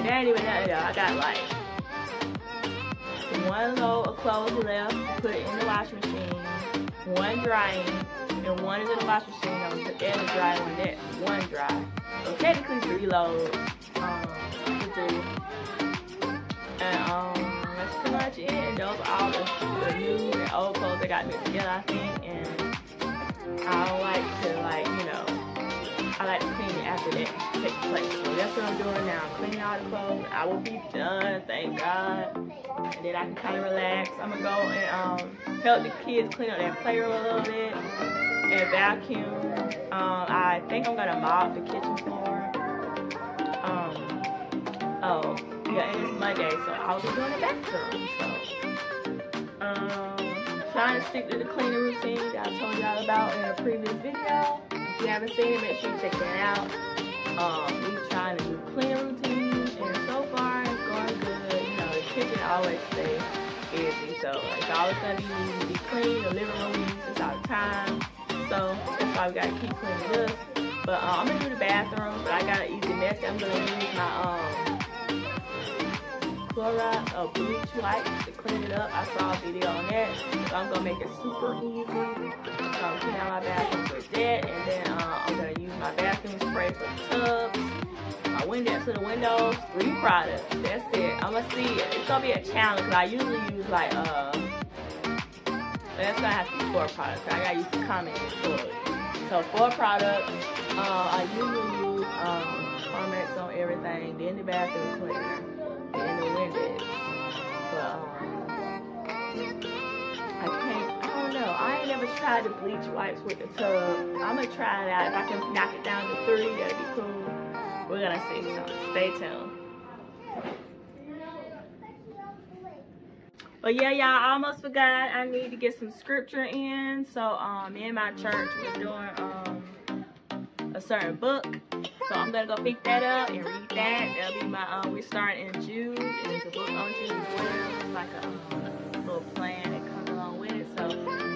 There ain't even nothing, y'all. I got like one load of clothes left to put in the washing machine, one drying, and one is in the washing machine. I'm gonna put that in the dry when that one dry. So technically 3 loads to do. And that's pretty much it. And those are all the new and old clothes that got mixed together, I think. And I don't like to, like, you know, I like to clean it after that takes place. So that's what I'm doing now. Cleaning all the clothes. I will be done, thank God. And then I can kind of relax. I'm gonna go and help the kids clean up their playroom a little bit and vacuum. I think I'm gonna mop the kitchen floor. Oh yeah, and it's Monday, so I'll be doing the bathroom. So trying to stick to the cleaning routine that I told y'all about in a previous video. If you haven't seen it, make sure you check that out. We trying to do cleaning routines, and so far it's going good. You know, the kitchen always stays busy, so it's always gonna be clean. The living room uses this all the time, so that's why we gotta keep cleaning this. But I'm gonna do the bathroom, but I got an easy method. I'm gonna use my chloride or bleach wipes to clean it up. I saw a video on that, so I'm gonna make it super easy. So I'm cleaning out my bathroom with that, and then I'm gonna use my bathroom spray for the tubs, my window to the windows, 3 products. That's it. I'm gonna see it. It's gonna be a challenge because I usually use like that's gonna have to be 4 products. I gotta use the comment for it. So 4 products. I usually use Carmex on everything, then the bathroom cleaner, then the windows. But I don't know. I ain't never tried the bleach wipes with the tub. I'm gonna try it out. If I can knock it down to 3, that'd be cool. We're gonna see. So stay tuned. But yeah, y'all, I almost forgot. I need to get some scripture in. So me and my church we're doing a certain book. So I'm gonna go pick that up and read that. That'll be my we're starting in Jude. There's a book on Jude as well. It's like a little plan that comes along with it. So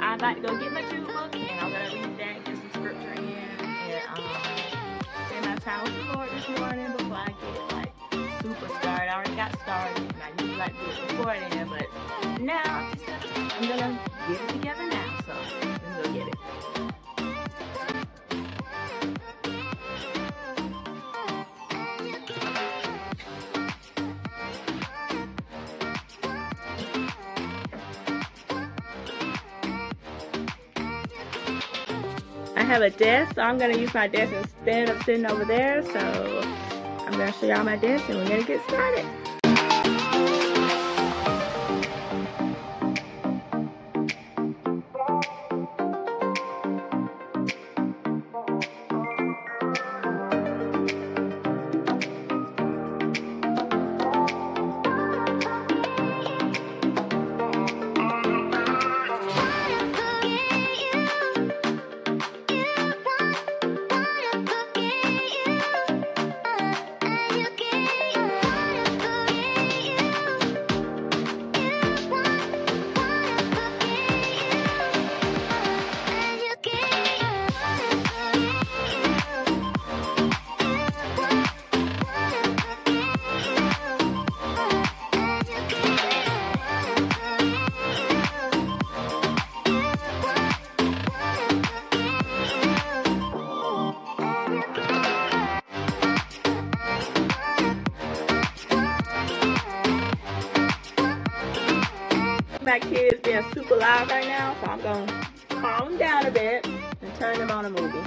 I'm about to go get my Jude book and I'm gonna read that and get some scripture in and spend my time with the Lord this morning before I get like super started. I already got started and I usually like to do it before then, but now I'm gonna get it together now. So let's go get it. I have a desk, so I'm going to use my desk instead of sitting over there. So I'm going to show y'all my desk and we're going to get started. My kids being super loud right now, so I'm going to calm them down a bit and turn them on a movie.